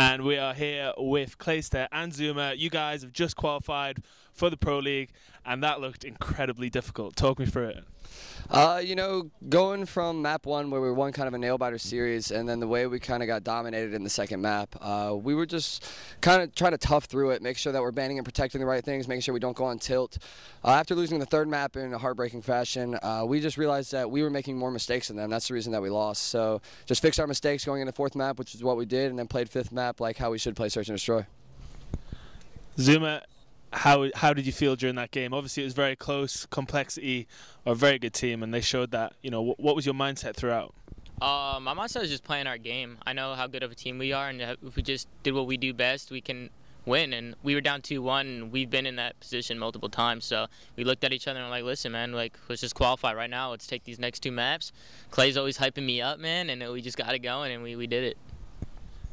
and we are here with Clayster and Zuma. You guys have just qualified for the Pro League, and that looked incredibly difficult. Talk me through it. You know, going from map 1 where we won kind of a nail-biter series, and then the way we kind of got dominated in the second map, we were just kind of trying to tough through it, make sure that we're banning and protecting the right things, making sure we don't go on tilt. After losing the third map in a heartbreaking fashion, we just realized that we were making more mistakes than them. That's the reason that we lost. So just fix our mistakes going into fourth map, which is what we did, and then played fifth map like how we should play Search and Destroy. Zuma, how did you feel during that game? Obviously, it was very close. Complexity are a very good team, and they showed that. You know, what was your mindset throughout? My mindset was just playing our game. I know how good of a team we are, and if we just did what we do best, we can win. And we were down 2-1, and we've been in that position multiple times. So we looked at each other and were like, listen, man, like, let's just qualify right now. Let's take these next 2 maps. Clay's always hyping me up, man, and we just got it going, and we did it.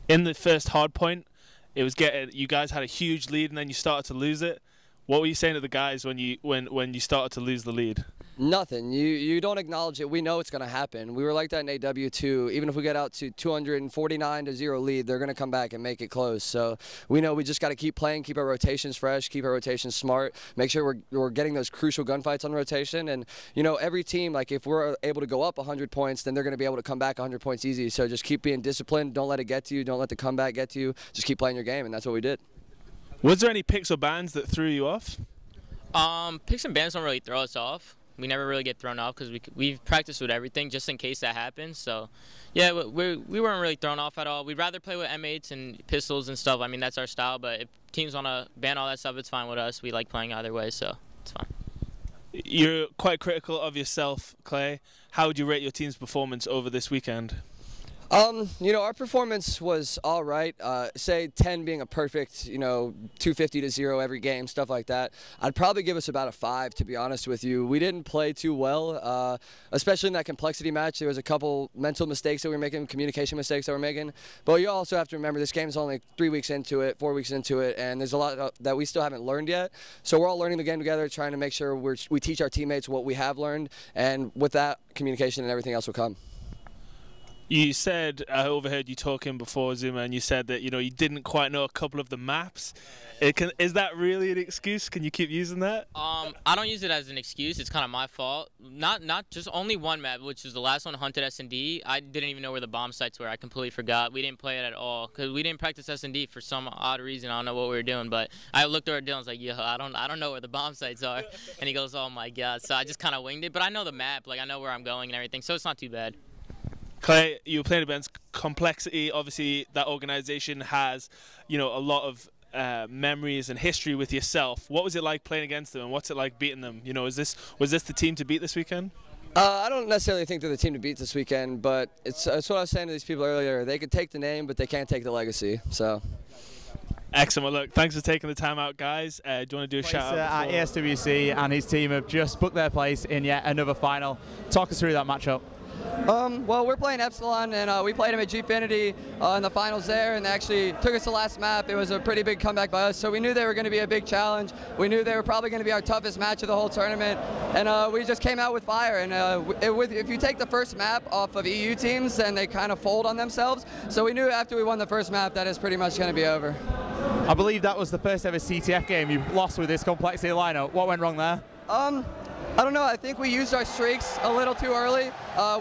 In the first hard point, it was you guys had a huge lead, and then you started to lose it. What were you saying to the guys when you started to lose the lead? Nothing. You don't acknowledge it. We know it's going to happen. We were like that in AW too. Even if we get out to 249-0 lead, they're going to come back and make it close. So we know we just got to keep playing, keep our rotations fresh, keep our rotations smart, make sure we're getting those crucial gunfights on rotation. And you know, every team, like if we're able to go up 100 points, then they're going to be able to come back 100 points easy. So just keep being disciplined. Don't let it get to you. Don't let the comeback get to you. Just keep playing your game, and that's what we did. Was there any picks or bans that threw you off? Picks and bans don't really throw us off. We never really get thrown off because we've practiced with everything just in case that happens. So, yeah, we weren't really thrown off at all. We'd rather play with M8s and pistols and stuff. I mean, that's our style. But if teams want to ban all that stuff, it's fine with us. We like playing either way, so it's fine. You're quite critical of yourself, Clay. How would you rate your team's performance over this weekend? You know, our performance was all right. Say 10 being a perfect, you know, 250-0 every game, stuff like that. I'd probably give us about a 5, to be honest with you. We didn't play too well, especially in that complexity match. There was a couple mental mistakes that we were making, communication mistakes that we're making. But you also have to remember this game is only 3 weeks into it, 4 weeks into it, and there's a lot that we still haven't learned yet. So we're all learning the game together, trying to make sure we teach our teammates what we have learned, and with that, communication and everything else will come. You said, I overheard you talking before, Zuma, and you said that, you know, you didn't quite know a couple of the maps. Is that really an excuse? Can you keep using that? I don't use it as an excuse. It's kind of my fault. Not just only one map, which is the last one, Hunted S&D. I didn't even know where the bomb sites were. I completely forgot. We didn't play it at all because we didn't practice S&D for some odd reason. I don't know what we were doing, but I looked over at Dylan. I was like, yo, I don't know where the bomb sites are. And he goes, oh my god. So I just kind of winged it, but I know the map. Like I know where I'm going and everything, so it's not too bad. Clay, you were playing against Complexity. Obviously, that organization has, you know, a lot of memories and history with yourself. What was it like playing against them, and what's it like beating them? You know, was this the team to beat this weekend? I don't necessarily think they're the team to beat this weekend, but it's what I was saying to these people earlier. They could take the name, but they can't take the legacy. So. Excellent. Well, look, thanks for taking the time out, guys. Do you want to do a shout out? ESWC and his team have just booked their place in yet another final. Talk us through that matchup. Well, we're playing Epsilon, and we played them at Gfinity in the finals there, and they actually took us to the last map. It was a pretty big comeback by us, so we knew they were going to be a big challenge. We knew they were probably going to be our toughest match of the whole tournament, and we just came out with fire. And if you take the first map off of EU teams, then they kind of fold on themselves. So we knew after we won the first map that it's pretty much going to be over. I believe that was the first ever CTF game you lost with this Complexity lineup. What went wrong there? I don't know. I think we used our streaks a little too early.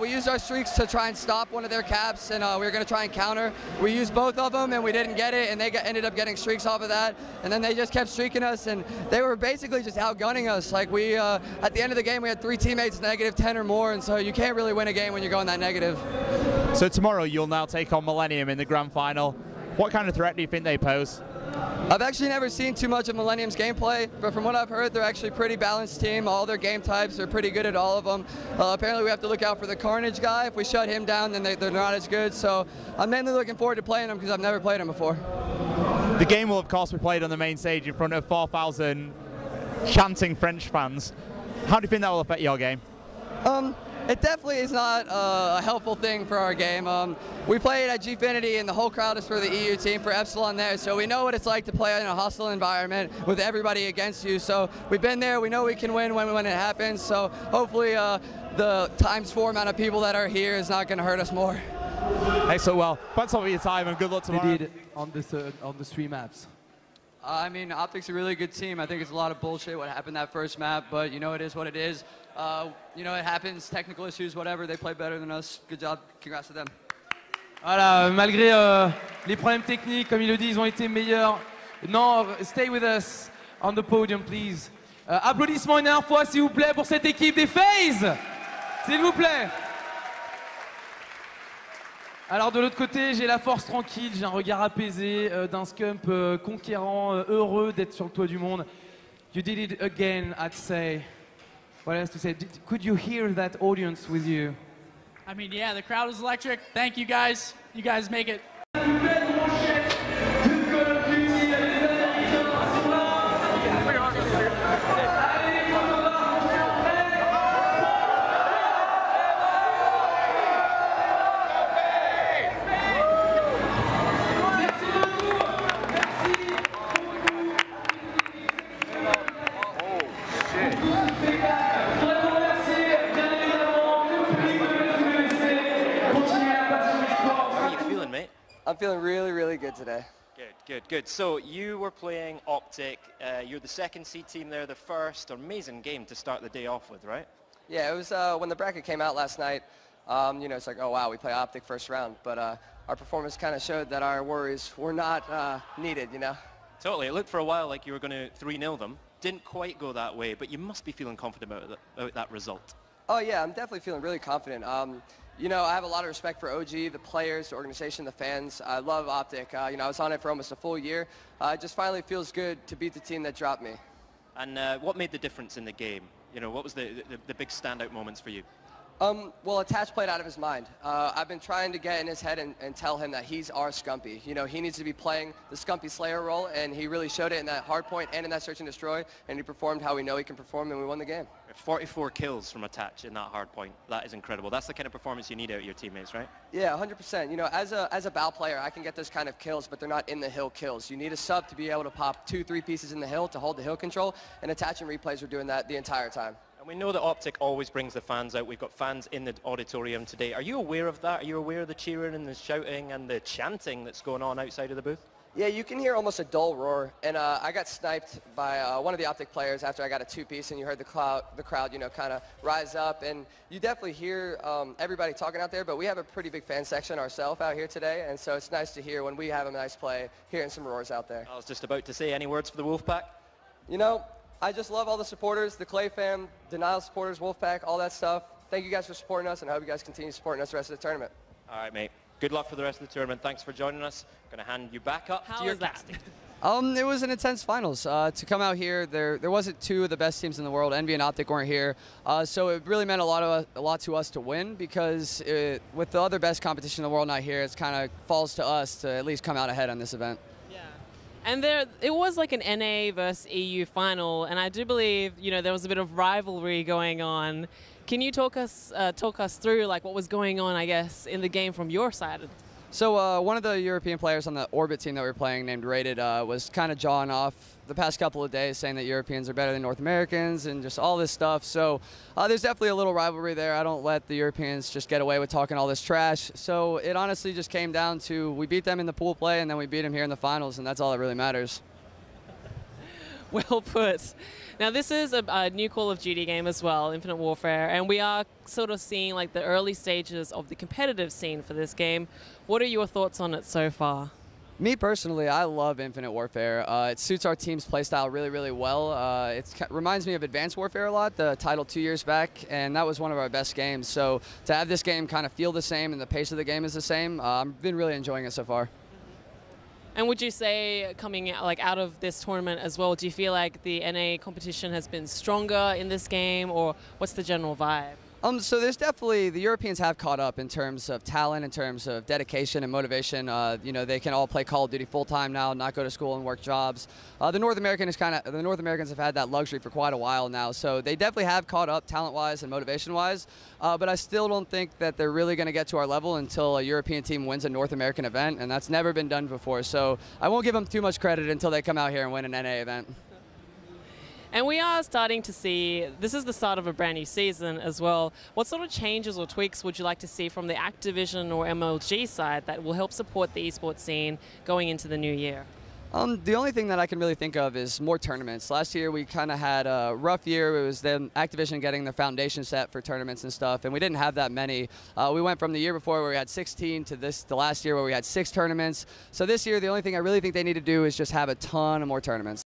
We used our streaks to try and stop one of their caps, and we were going to try and counter. We used both of them, and we didn't get it, and they ended up getting streaks off of that. And then they just kept streaking us, and they were basically just outgunning us. Like at the end of the game, we had 3 teammates -10 or more, and so you can't really win a game when you're going that negative. So tomorrow you'll now take on Millennium in the grand final. What kind of threat do you think they pose? I've actually never seen too much of Millennium's gameplay, but from what I've heard, they're actually a pretty balanced team. All their game types are pretty good at all of them. Apparently, we have to look out for the Carnage guy. If we shut him down, then they're not as good. So I'm mainly looking forward to playing them because I've never played them before. The game will, of course, be played on the main stage in front of 4,000 chanting French fans. How do you think that will affect your game? It definitely is not a helpful thing for our game. We played at Gfinity, and the whole crowd is for the EU team, for Epsilon there, so we know what it's like to play in a hostile environment with everybody against you. So we've been there, we know we can win when it happens, so hopefully the ×4 amount of people that are here is not going to hurt us more. Excellent. Well, thanks a lot for your time, and good luck tomorrow. Indeed. on the 3 maps? I mean, Optic's a really good team. I think it's a lot of bullshit what happened that first map, but you know, it is what it is. You know, it happens, technical issues, whatever. They play better than us. Good job. Congrats to them. Voilà, malgré les problèmes techniques, comme il le dit, ils ont été meilleurs. Non, stay with us on the podium, please. Applaudissements une dernière fois, s'il vous plaît, pour cette équipe des FaZe. S'il vous plaît. Alors de l'autre côté, j'ai la force tranquille, j'ai un regard apaisé d'un Scump conquérant, heureux d'être sur le toit du monde. You did it again, I'd say. What else to say? Could you hear that audience with you? I mean, yeah, the crowd was electric. Thank you guys. You guys make it. I'm feeling really, really good today. Good. So you were playing Optic. You're the second seed team there, the first. Amazing game to start the day off with, right? Yeah, it was when the bracket came out last night. You know, it's like, oh wow, we play Optic first round, but our performance kind of showed that our worries were not needed. You know. Totally. It looked for a while like you were going to 3-0 them. Didn't quite go that way, but you must be feeling confident about that result. Oh yeah, I'm definitely feeling really confident. You know, I have a lot of respect for OG, the players, the organization, the fans. I love Optic. You know, I was on it for almost a full year. It just finally feels good to beat the team that dropped me. And what made the difference in the game? You know, what was the big standout moments for you? Well, Attach played out of his mind. I've been trying to get in his head and tell him that he's our Scumpy. You know, he needs to be playing the Scumpy Slayer role, and he really showed it in that hard point and in that search and destroy, and he performed how we know he can perform, and we won the game. 44 kills from Attach in that hard point. That is incredible. That's the kind of performance you need out of your teammates, right? Yeah, 100%. You know, as a BAL player, I can get those kind of kills, but they're not in the hill kills. You need a sub to be able to pop 2-3 pieces in the hill to hold the hill control, and Attach and Replays were doing that the entire time. And we know that Optic always brings the fans out. We've got fans in the auditorium today. Are you aware of that? Are you aware of the cheering and the shouting and the chanting that's going on outside of the booth? Yeah, you can hear almost a dull roar, and I got sniped by one of the Optic players after I got a 2-piece, and you heard the crowd, you know, kind of rise up, and you definitely hear everybody talking out there, but we have a pretty big fan section ourselves out here today, and so it's nice to hear when we have a nice play, hearing some roars out there. I was just about to say, any words for the Wolfpack? You know, I just love all the supporters, the Clay fam, Denial supporters, Wolfpack, all that stuff. Thank you guys for supporting us, and I hope you guys continue supporting us the rest of the tournament. All right, mate. Good luck for the rest of the tournament. Thanks for joining us. I'm going to hand you back up to your casting. It was an intense finals. To come out here, there wasn't two of the best teams in the world. Envy and Optic weren't here, so it really meant a lot to us to win, because with the other best competition in the world not here, it kind of falls to us to at least come out ahead on this event. And it was like an NA versus EU final, and I do believe, you know, there was a bit of rivalry going on. Can you talk us through like what was going on, I guess, in the game from your side? So one of the European players on the Orbit team that we were playing, named Rated, was kind of jawing off the past couple of days, saying that Europeans are better than North Americans and just all this stuff. So there's definitely a little rivalry there. I don't let the Europeans just get away with talking all this trash. So it honestly just came down to, we beat them in the pool play, and then we beat them here in the finals, and that's all that really matters. Well put. Now this is a new Call of Duty game as well, Infinite Warfare, and we are sort of seeing like the early stages of the competitive scene for this game. What are your thoughts on it so far? Me personally, I love Infinite Warfare. It suits our team's playstyle really, really well. It reminds me of Advanced Warfare a lot, the title 2 years back, and that was one of our best games. So to have this game kind of feel the same and the pace of the game is the same, I've been really enjoying it so far. And would you say, coming out of this tournament as well, do you feel like the NA competition has been stronger in this game, or what's the general vibe? So there's definitely, the Europeans have caught up in terms of talent, in terms of dedication and motivation. You know, they can all play Call of Duty full time now, not go to school and work jobs. The North Americans have had that luxury for quite a while now, so they definitely have caught up talent-wise and motivation-wise. But I still don't think that they're really going to get to our level until a European team wins a North American event, and that's never been done before. So I won't give them too much credit until they come out here and win an NA event. And we are starting to see, this is the start of a brand new season as well. What sort of changes or tweaks would you like to see from the Activision or MLG side that will help support the esports scene going into the new year? The only thing that I can really think of is more tournaments. Last year we kind of had a rough year. It was them Activision getting the foundation set for tournaments and stuff, and we didn't have that many. We went from the year before where we had 16 to the last year where we had 6 tournaments. So this year the only thing I really think they need to do is just have a ton of more tournaments.